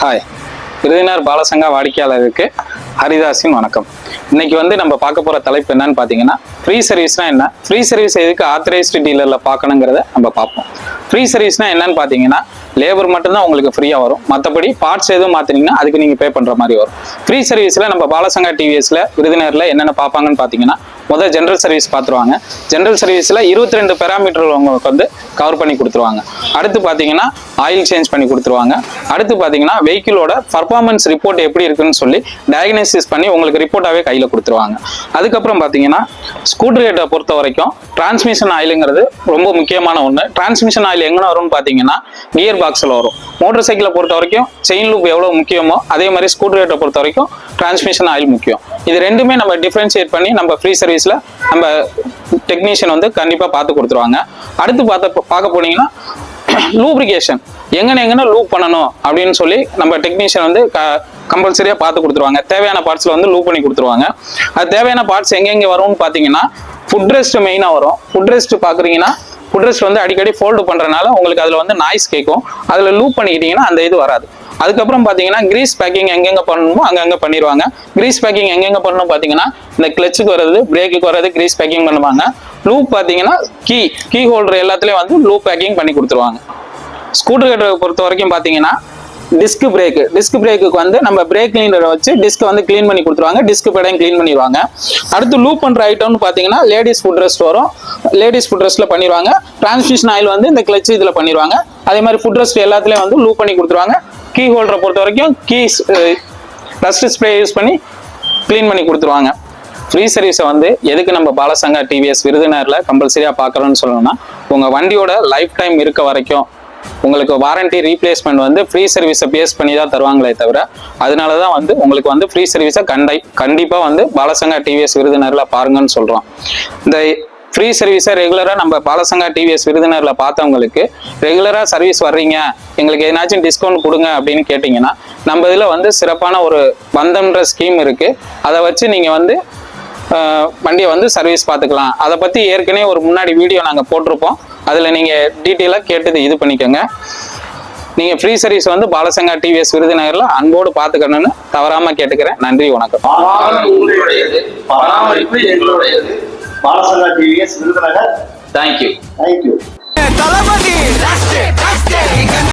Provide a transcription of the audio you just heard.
Hi, Virudhunagar பாலசங்கா வாடிக்கையாளருக்கு ஹரிதாஸின் வணக்கம். இன்னைக்கு நம்ம பார்க்க போற தலைப்பு என்னன்னு பார்த்தீங்கன்னா, ஃப்ரீ சர்வீஸ்னா என்ன, ஃப்ரீ சர்வீஸ் எதுக்கு ஆத்தரைஸ்டு டீலர்ல பார்க்கணுங்கிறத நம்ம பார்ப்போம். ஃப்ரீ சர்வீஸ்னா என்னன்னு பார்த்தீங்கன்னா, லேபர் மட்டும்தான் உங்களுக்கு ஃப்ரீயாக வரும். மற்றபடி பார்ட்ஸ் எதுவும் மாற்றினீங்கன்னா அதுக்கு நீங்கள் பே பண்ணுற மாதிரி வரும். ஃப்ரீ சர்வீஸில் நம்ம பாலசங்கா டிவிஎஸ்ல விருதுநகரில் என்னென்ன பார்ப்பாங்கன்னு பார்த்தீங்கன்னா, முதல் ஜென்ரல் சர்வீஸ் பார்த்துருவாங்க. ஜென்ரல் சர்வீஸில் 22 பேராமீட்டர் உங்களுக்கு கவர் பண்ணி கொடுத்துருவாங்க. அடுத்து பார்த்தீங்கன்னா ஆயில் சேஞ்ச் பண்ணி கொடுத்துருவாங்க. அடுத்து பார்த்தீங்கன்னா வெஹிக்கிளோட பர்ஃபார்மன்ஸ் ரிப்போர்ட் எப்படி இருக்குன்னு சொல்லி டயக்னோசிஸ் பண்ணி உங்களுக்கு ரிப்போர்ட்டாகவே கையில் கொடுத்துருவாங்க. அதுக்கப்புறம் பார்த்தீங்கன்னா ஸ்கூட்டர் ரேட்டை பொறுத்த வரைக்கும் டிரான்ஸ்மிஷன் ஆயிலுங்கிறது ரொம்ப முக்கியமான ஒன்று. டிரான்ஸ்மிஷன் ஆயில் எங்கே வரும்னு பார்த்தீங்கன்னா கியர் பாக்ஸில் வரும். மோட்டர் சைக்கிளை பொறுத்த வரைக்கும் செயின் லூப் எவ்வளோ முக்கியமோ அதே மாதிரி ஸ்கூட்டர் ரேட்டை பொறுத்த வரைக்கும் டிரான்ஸ்மிஷன் ஆயில் முக்கியம். இது ரெண்டுமே நம்ம டிஃப்ரென்ஷியேட் பண்ணி நம்ம ஃப்ரீ சர்வீஸில் நம்ம டெக்னீஷியன் கண்டிப்பாக பார்த்து கொடுத்துருவாங்க. அடுத்து பார்க்க போனீங்கன்னா லூப்ரிகேஷன் எங்கன்னு லூப் பண்ணணும் அப்படின்னு சொல்லி நம்ம டெக்னீஷியன் கம்பல்சரியாக பார்த்து கொடுத்துருவாங்க. தேவையான பார்ட்ஸில் லூப் பண்ணி கொடுத்துருவாங்க. அது தேவையான பார்ட்ஸ் எங்கெங்கே வரும்னு பார்த்தீங்கன்னா ஃபுட் ரெஸ்ட் மெயினாக வரும். ஃபுட் ரெஸ்ட் பார்க்குறீங்கன்னா ஃபுட் ரெஸ்ட் அடிக்கடி ஃபோல்டு பண்ணுறதுனால உங்களுக்கு அதில் நாய்ஸ் கேட்கும். அதில் லூப் பண்ணிக்கிட்டீங்கன்னா அந்த இது வராது. அதுக்கப்புறம் பார்த்தீங்கன்னா கிரீஸ் பேக்கிங் எங்கெங்கே பண்ணணுமோ அங்கங்கே பண்ணிடுவாங்க. கிரீஸ் பேக்கிங் எங்கெங்கே பண்ணணும் பார்த்தீங்கன்னா இந்த கிளச்சுக்கு வர்றது, பிரேக்குக்கு வர்றது கிரீஸ் பேக்கிங் பண்ணுவாங்க. லூப் பார்த்தீங்கன்னா கீ ஹோல்டர் எல்லாத்துலேயும் லூப் பேக்கிங் பண்ணி கொடுத்துருவாங்க. ஸ்கூட்டர் ரேட்டை பொறுத்த வரைக்கும் பார்த்தீங்கன்னா டிஸ்க் பிரேக்குக்கு நம்ம பிரேக் கிளீனரை வச்சு டிஸ்க் க்ளீன் பண்ணி கொடுத்துருவாங்க. டிஸ்க் பேடையும் க்ளீன் பண்ணிடுவாங்க. அடுத்து லூப் பண்ணுற ஐட்டம்னு பார்த்தீங்கன்னா லேடிஸ் ஃபுட் ரெஸ்ட் வரும். லேடிஸ் ஃபுட் ரெஸ்ட்டில் பண்ணிடுவாங்க. டிரான்ஸ்மிஷன் ஆயில் இந்த கிளச் இதில் பண்ணிடுவாங்க. அதே மாதிரி ஃபுட் ரெஸ்ட் எல்லாத்துலேயும் லூப் பண்ணி கொடுத்துருவாங்க. கீ ஹோல்டரை பொறுத்த வரைக்கும் டஸ்ட் ஸ்ப்ரே யூஸ் பண்ணி க்ளீன் பண்ணி கொடுத்துருவாங்க. ஃப்ரீ சர்வீஸை எதுக்கு நம்ம பாலசங்கா டிவிஎஸ் விருதுநகரில் கம்பல்சரியாக பார்க்குறோன்னு சொல்லணும்னா, உங்கள் வண்டியோட லைஃப் டைம் இருக்க வரைக்கும் உங்களுக்கு வாரண்டி ரீப்ளேஸ்மெண்ட் ஃப்ரீ சர்வீஸை பேஸ் பண்ணி தான் தருவாங்களே தவிர, அதனால தான் உங்களுக்கு ஃப்ரீ சர்வீஸை கண்டிப்பாக பாலசங்கா டிவிஎஸ் விருதுநகரில் பாருங்கன்னு சொல்கிறோம். இந்த ஃப்ரீ சர்வீஸை ரெகுலராக நம்ம பாலசங்கா டிவிஎஸ் விருதுநகரில் பார்த்தவங்களுக்கு ரெகுலராக சர்வீஸ் வர்றீங்க, எங்களுக்கு எதனாச்சும் டிஸ்கவுண்ட் கொடுங்க அப்படின்னு கேட்டிங்கன்னா, நம்ம இதில் சிறப்பான ஒரு பந்தம்ன்ற ஸ்கீம் இருக்குது. அதை வச்சு நீங்கள் வண்டியை சர்வீஸ் பார்த்துக்கலாம். அதை பற்றி ஏற்கனவே ஒரு முன்னாடி வீடியோ நாங்கள் போட்டிருப்போம். அதில் நீங்கள் டீட்டெயிலாக கேட்டு இது பண்ணிக்கோங்க. நீங்கள் ஃப்ரீ சர்வீஸ் பாலசங்கா டிவிஎஸ் விருதுநகரில் அன்போடு பார்த்துக்கணும்னு தவறாமல் கேட்டுக்கிறேன். நன்றி, வணக்கம். பாலசங்கா டிவிஎஸ் விருதுநகர். தேங்க்யூ.